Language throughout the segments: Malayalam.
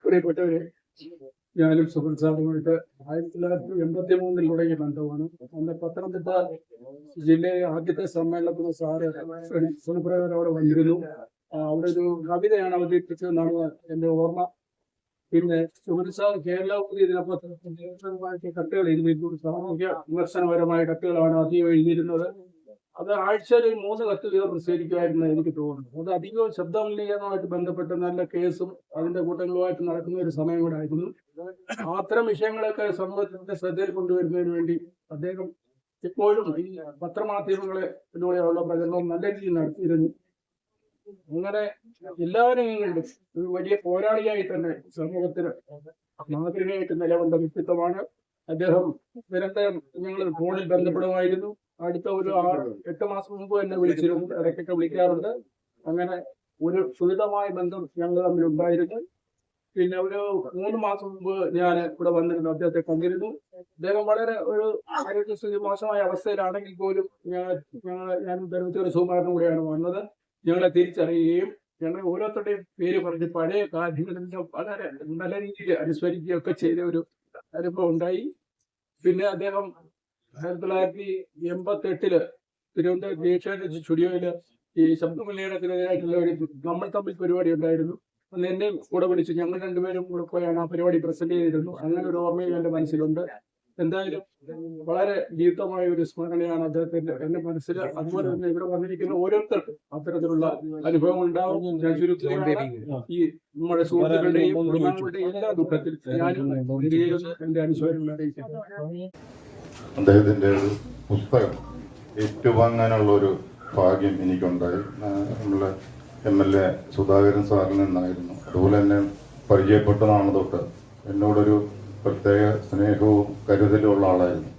പ്രിയപ്പെട്ടവരെ, ഞാനും സുഹൃത്തുക്കളുമായിട്ട് 1983 തുടങ്ങിയ ബന്ധമാണ്. അന്ന് പത്തനംതിട്ട ജില്ലയിലെ ആദ്യത്തെ സമ്മേളനത്തിന് സാറ് സുപ്രകാരം അവിടെ വന്നിരുന്നു. അവിടെ ഒരു കവിതയാണ് അവതരിപ്പിച്ചതെന്നാണ് എന്റെ ഓർമ്മ. പിന്നെ സുഹൃത്ത് കേരള ദിനപത്രമായിട്ട് കത്തുകൾ എഴുതിയിരുന്നു. സാമൂഹ്യ വിമർശനപരമായ കത്തുകളാണ് അധികം എഴുതിയിരുന്നത്. അത് ആഴ്ചയിൽ 3 കത്ത് വീതം പ്രസിദ്ധീകരിക്കുമായിരുന്നു എനിക്ക് തോന്നുന്നു. അത് അധികവും ശബ്ദമലിനീകരണവുമായിട്ട് ബന്ധപ്പെട്ട് നല്ല കേസും അതിന്റെ കൂട്ടങ്ങളുമായിട്ട് നടക്കുന്ന ഒരു സമയം കൂടെ ആയിരുന്നു. അത്തരം വിഷയങ്ങളൊക്കെ സമൂഹത്തിന്റെ ശ്രദ്ധയിൽ കൊണ്ടുവരുന്നതിന് വേണ്ടി അദ്ദേഹം ഇപ്പോഴും ഈ പത്രമാധ്യമങ്ങളിലൂടെയുള്ള പ്രചരണം നല്ല രീതിയിൽ നടത്തിയിരുന്നു. അങ്ങനെ എല്ലാവരെയും കണ്ടും ഒരു വലിയ പോരാളിയായി തന്നെ സമൂഹത്തിന് മാതൃകയായിട്ട് നിലകൊണ്ട വ്യക്തിത്വമാണ് അദ്ദേഹം. നിരന്തരം ഞങ്ങൾ ഫോണിൽ ബന്ധപ്പെടുമായിരുന്നു. അടുത്ത ഒരു 6-8 മാസം മുമ്പ് എന്നെ വിളിച്ചിരുന്നു, ഇടയ്ക്കൊക്കെ വിളിക്കാറുണ്ട്. അങ്ങനെ ഒരു സുഹൃതമായ ബന്ധം ഞങ്ങൾ തമ്മിൽ ഉണ്ടായിരുന്നു. പിന്നെ ഒരു 3 മാസം മുമ്പ് ഞാൻ ഇവിടെ വന്നിരുന്നു, അദ്ദേഹത്തെ കണ്ടിരുന്നു. അദ്ദേഹം വളരെ ഒരു ആരോഗ്യസ്ഥിതി മോശമായ അവസ്ഥയിലാണെങ്കിൽ പോലും ഞാൻ ധർമ്മത്തിയുടെ സുകുമാരനും കൂടെയാണ് വന്നത്. ഞങ്ങളെ തിരിച്ചറിയുകയും ഞങ്ങൾ ഓരോരുത്തരുടെയും പേര് പറഞ്ഞ് പഴയ കാര്യങ്ങളെല്ലാം വളരെ നല്ല രീതിയിൽ അനുസ്മരിക്കുകയൊക്കെ ചെയ്ത ഒരു അനുഭവം ഉണ്ടായി. പിന്നെ അദ്ദേഹം 1988 തിരുവനന്തപുരം ദേശീയ സ്റ്റുഡിയോയില് ഈ ശബ്ദമലിനീകരണത്തിനെതിരായിട്ടുള്ള ഒരു നമ്മൾ തമ്മിൽ പരിപാടി ഉണ്ടായിരുന്നു. അന്ന് എന്നെ കൂടെ വിളിച്ചു, ഞങ്ങൾ രണ്ടുപേരും കൂടെ പോയാണ് ആ പരിപാടി പ്രസന്റ് ചെയ്തിരുന്നു. അങ്ങനെ ഒരു ഓർമ്മയും എന്റെ മനസ്സിലുണ്ട്. എന്തായാലും വളരെ ദീർഘമായ ഒരു സ്മരണയാണ് അദ്ദേഹത്തിന്റെ എന്റെ മനസ്സിൽ. അതുപോലെ തന്നെ ഇവിടെ വന്നിരിക്കുന്ന ഓരോരുത്തർക്കും അത്തരത്തിലുള്ള അനുഭവം ഉണ്ടാവും. ഞാൻ ഈ നമ്മുടെ സുഹൃത്തുക്കളുടെയും കുടുംബങ്ങളുടെയും എല്ലാ ദുഃഖത്തിൽ ഞാനും എന്റെ അനുശോചനം അറിയിക്കുന്നു. അദ്ദേഹത്തിന്റെ ഒരു പുസ്തകം ഏറ്റുവാങ്ങാനുള്ള ഒരു ഭാഗ്യം എനിക്കുണ്ടായി. നമ്മളെ MLA സുധാകരൻ സാറിൽ നിന്നായിരുന്നു. അതുപോലെ തന്നെ പരിചയപ്പെട്ടതാണ് തൊട്ട് എന്നോടൊരു പ്രത്യേക സ്നേഹവും കരുതലുള്ള ആളായിരുന്നു.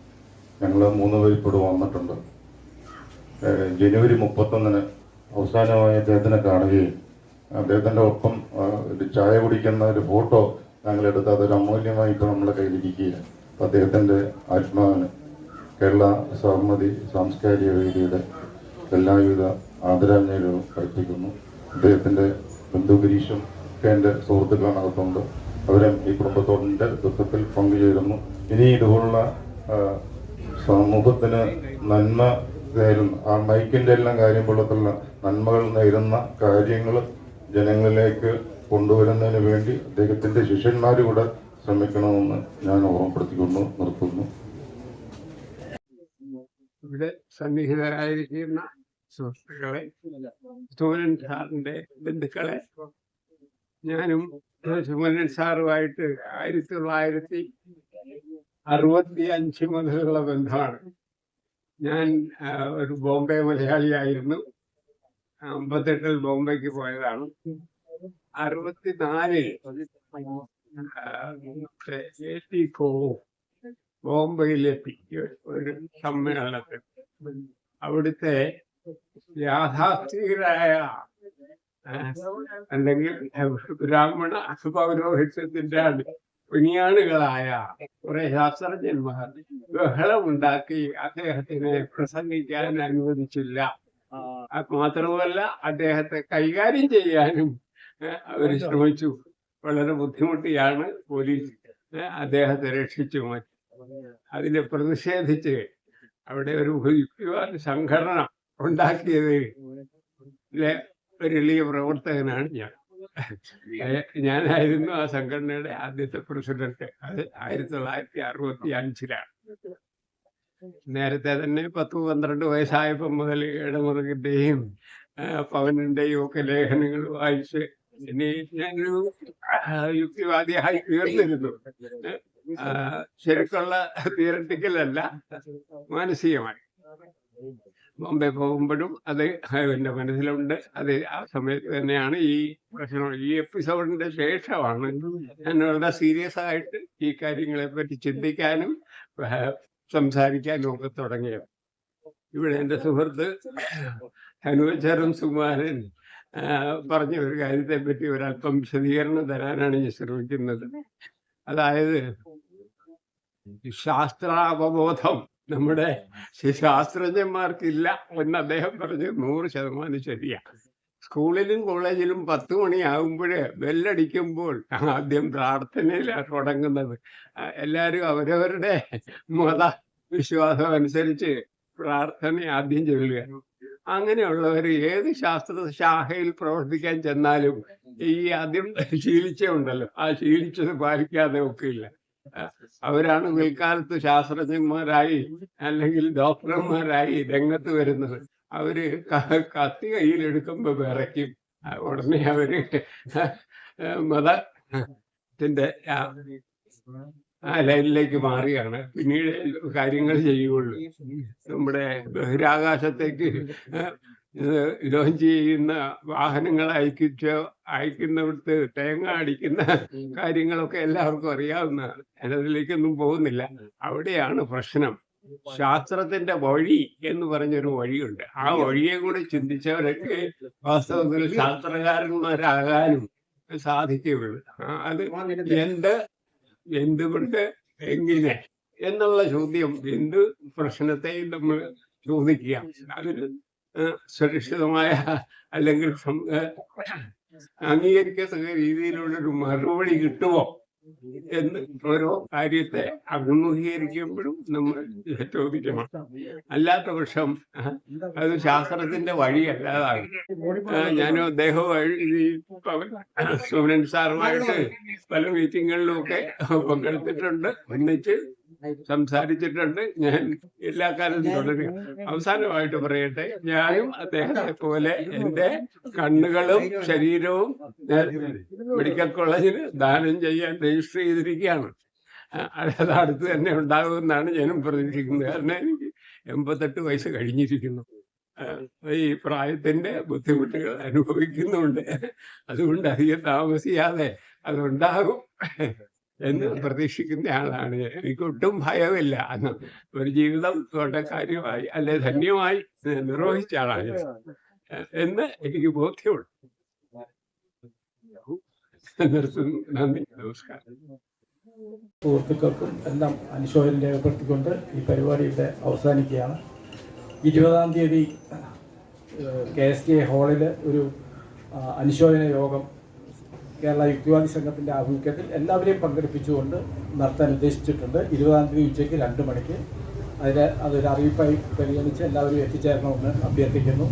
ഞങ്ങൾ 3 പേർ ഇപ്പോൾ വന്നിട്ടുണ്ട്. ജനുവരി 31 അവസാനമായി അദ്ദേഹത്തിനെ കാണുകയും അദ്ദേഹത്തിൻ്റെ ഒപ്പം ഒരു ചായ കുടിക്കുന്ന ഒരു ഫോട്ടോ ഞങ്ങളെടുത്ത് അതൊരു അമൂല്യമായി ഇപ്പോൾ നമ്മളെ കയ്യിലിരിക്കുകയാണ്. അദ്ദേഹത്തിൻ്റെ ആത്മാവിന് കേരള സഹമതി സാംസ്കാരിക വേദിയുടെ എല്ലാവിധ ആദരാഞ്ജലികളും അർപ്പിക്കുന്നു. അദ്ദേഹത്തിൻ്റെ ബന്ധുഗിരീഷും എൻ്റെ സുഹൃത്തുക്കളാണ് അകത്തുണ്ട്. അവരും ഈ കുടുംബത്തോടിൻ്റെ ദുഃഖത്തിൽ പങ്കുചേരുന്നു. ഇനി ഇതുപോലുള്ള സമൂഹത്തിന് നന്മ നേരുന്ന ആ മൈക്കിൻ്റെ എല്ലാം കാര്യം പോലത്തുള്ള നന്മകൾ നേരുന്ന കാര്യങ്ങൾ ജനങ്ങളിലേക്ക് കൊണ്ടുവരുന്നതിന് വേണ്ടി അദ്ദേഹത്തിൻ്റെ ശിഷ്യന്മാർ കൂടെ ശ്രമിക്കണമെന്ന് ഞാൻ ഓർമ്മപ്പെടുത്തിക്കൊണ്ട് നിർത്തുന്നു. ഇവിടെ സന്നിഹിതരായിരിക്കുന്ന സുഹൃത്തുക്കളെ, സുമനൻ സാറിന്റെ ബന്ധുക്കളെ, ഞാനും സുമനൻ സാറുമായിട്ട് 1965 മുതലുള്ള ബന്ധമാണ്. ഞാൻ ഒരു ബോംബെ മലയാളിയായിരുന്നു. 58 ബോംബെക്ക് പോയതാണ്. 64 ബോംബെയിലെത്തി ഒരു സമ്മേളനത്തിൽ. അവിടുത്തെ യാഥാസ്ഥികരായ അല്ലെങ്കിൽ ബ്രാഹ്മണ പൗരോഹിത്യത്തിന്റെ വിജ്ഞാനികളായ കുറെ ശാസ്ത്രജ്ഞന്മാർ ബഹളമുണ്ടാക്കി അദ്ദേഹത്തിനെ പ്രസംഗിക്കാൻ അനുവദിച്ചില്ല. മാത്രമല്ല അദ്ദേഹത്തെ കൈകാര്യം ചെയ്യാനും അവർ ശ്രമിച്ചു. വളരെ ബുദ്ധിമുട്ടിയാണ് പോലീസ് അദ്ദേഹത്തെ രക്ഷിച്ചു മാറ്റി. അതിനെ പ്രതിഷേധിച്ച് അവിടെ ഒരു യുക്തിവാദ സംഘടന ഉണ്ടാക്കിയത് ഒരു എളിയ പ്രവർത്തകനാണ് ഞാൻ. ഞാനായിരുന്നു ആ സംഘടനയുടെ ആദ്യത്തെ പ്രസിഡന്റ്. അത് 1965-ലാണ്. നേരത്തെ തന്നെ 10-12 വയസ്സായപ്പോൾ മുതൽ ഇടമുറുകിന്റെയും പവനിന്റെയും ഒക്കെ ലേഖനങ്ങൾ വായിച്ച് ഇനി ഞാനൊരു യുക്തിവാദിയായി തീർന്നിരുന്നു. ശരിക്കുള്ള തിയററ്റിക്കലല്ല, മാനസികമായി. ബോംബെ പോകുമ്പോഴും അത് എൻ്റെ മനസ്സിലുണ്ട്. അത് ആ സമയത്ത് തന്നെയാണ് ഈ പ്രശ്നം. ഈ എപ്പിസോഡിന്റെ ശേഷമാണ് ഞാൻ വളരെ സീരിയസ് ആയിട്ട് ഈ കാര്യങ്ങളെ പറ്റി ചിന്തിക്കാനും സംസാരിക്കാനും ഒക്കെ തുടങ്ങിയത്. ഇവിടെ എൻ്റെ സുഹൃത്ത് ഹനുവച്ചറും സുകുമാരൻ പറഞ്ഞ ഒരു കാര്യത്തെ പറ്റി ഒരല്പം വിശദീകരണം തരാനാണ് ഞാൻ ശ്രമിക്കുന്നത്. അതായത് ശാസ്ത്രാവബോധം നമ്മുടെ ശാസ്ത്രജ്ഞന്മാർക്കില്ല എന്ന് അദ്ദേഹം പറഞ്ഞ് 100% ശരിയാണ്. സ്കൂളിലും കോളേജിലും 10 മണിയാകുമ്പോൾ ബെല്ലടിക്കുമ്പോൾ ആദ്യം പ്രാർത്ഥനയിലാണ് തുടങ്ങുന്നത്. എല്ലാവരും അവരവരുടെ മത വിശ്വാസം അനുസരിച്ച് പ്രാർത്ഥന ആദ്യം ചൊല്ലുക. അങ്ങനെയുള്ളവർ ഏത് ശാസ്ത്ര ശാഖയിൽ പ്രവർത്തിക്കാൻ ചെന്നാലും ഈ ആദ്യം ശീലിച്ചുണ്ടല്ലോ, ആ ശീലിച്ചത് പാലിക്കാതെ ഒക്കില്ല. അവരാണ് പിൽക്കാലത്ത് ശാസ്ത്രജ്ഞന്മാരായി അല്ലെങ്കിൽ ഡോക്ടർമാരായി രംഗത്ത് വരുന്നത്. അവര് കത്തി കയ്യിലെടുക്കുമ്പോ വിറയ്ക്കും. ഉടനെ അവര് മതത്തിന്റെ ആ ലൈനിലേക്ക് മാറിയാണ് പിന്നീട് കാര്യങ്ങൾ ചെയ്യുള്ളൂ. നമ്മുടെ ബഹിരാകാശത്തേക്ക് ലോഞ്ച് ചെയ്യുന്ന വാഹനങ്ങൾ അയക്കുന്നിടത്ത് തേങ്ങ അടിക്കുന്ന കാര്യങ്ങളൊക്കെ എല്ലാവർക്കും അറിയാവുന്നതാണ്. അതിലേക്കൊന്നും പോകുന്നില്ല. അവിടെയാണ് പ്രശ്നം. ശാസ്ത്രത്തിന്റെ വഴി എന്ന് പറഞ്ഞൊരു വഴിയുണ്ട്. ആ വഴിയെ കൂടെ ചിന്തിച്ചവരൊക്കെ വാസ്തവത്തിൽ ശാസ്ത്രകാരന്മാരാകാനും സാധിക്കുകയുള്ളൂ. അത് എന്തുകൊണ്ട്, എങ്ങനെ എന്നുള്ള ചോദ്യം എന്ത് പ്രശ്നത്തെയും നമ്മൾ ചോദിക്കുക. അതിന് സുരക്ഷിതമായ അല്ലെങ്കിൽ അംഗീകരിക്കത്തക്ക രീതിയിലുള്ളൊരു മറുപടി കിട്ടുമോ എന്ന് ഓരോ കാര്യത്തെ അഭിമുഖീകരിക്കുമ്പോഴും നമ്മൾ ചോദിക്കണം. അല്ലാത്ത പക്ഷം അത് ശാസ്ത്രത്തിന്റെ വഴിയല്ലാതാകും. ഞാനും അദ്ദേഹവും സുമനൻ സാറുമായിട്ട് പല മീറ്റിങ്ങുകളിലും ഒക്കെ പങ്കെടുത്തിട്ടുണ്ട്, ഒന്നിച്ച് സംസാരിച്ചിട്ടുണ്ട്. ഞാൻ എല്ലാ കാലത്തും തുടരുക. അവസാനമായിട്ട് പറയട്ടെ, ഞാനും അദ്ദേഹത്തെ പോലെ എൻ്റെ കണ്ണുകളും ശരീരവും മെഡിക്കൽ കോളേജിന് ദാനം ചെയ്യാൻ രജിസ്റ്റർ ചെയ്തിരിക്കുകയാണ്. അത് അടുത്ത് തന്നെ ഉണ്ടാകുമെന്നാണ് ഞാനും പ്രതീക്ഷിക്കുന്നത്. കാരണം എനിക്ക് 88 വയസ്സ് കഴിഞ്ഞിരിക്കുന്നു. ഈ പ്രായത്തിന്റെ ബുദ്ധിമുട്ടുകൾ അനുഭവിക്കുന്നുണ്ട്. അതുകൊണ്ട് അധികം താമസിയാതെ അതുണ്ടാകും എന്ന് പ്രതീക്ഷിക്കുന്ന ആളാണ്. എനിക്ക് ഒട്ടും ഭയമില്ല. അന്ന് ഒരു ജീവിതം കാര്യമായി അല്ലെ ധന്യമായി നിർവഹിച്ച ആളാണ് എന്ന് എനിക്ക് ബോധ്യമുണ്ട്. നന്ദി, നമസ്കാരം. സുഹൃത്തുക്കൾക്കും എല്ലാം അനുശോചനം രേഖപ്പെടുത്തിക്കൊണ്ട് ഈ പരിപാടി ഇവിടെ അവസാനിക്കുകയാണ്. 20-ാം തീയതി KSK ഹാളിൽ ഒരു അനുശോചന യോഗം കേരള യുക്തിവാദി സംഘത്തിൻ്റെ ആഭിമുഖ്യത്തിൽ എല്ലാവരെയും പങ്കെടുപ്പിച്ചുകൊണ്ട് നടത്താൻ ഉദ്ദേശിച്ചിട്ടുണ്ട്. 20-ാം തീയതി ഉച്ചയ്ക്ക് 2 മണിക്ക്. അതൊരു അറിയിപ്പായി പരിഗണിച്ച് എല്ലാവരും എത്തിച്ചേരണമെന്ന് അഭ്യർത്ഥിക്കുന്നു.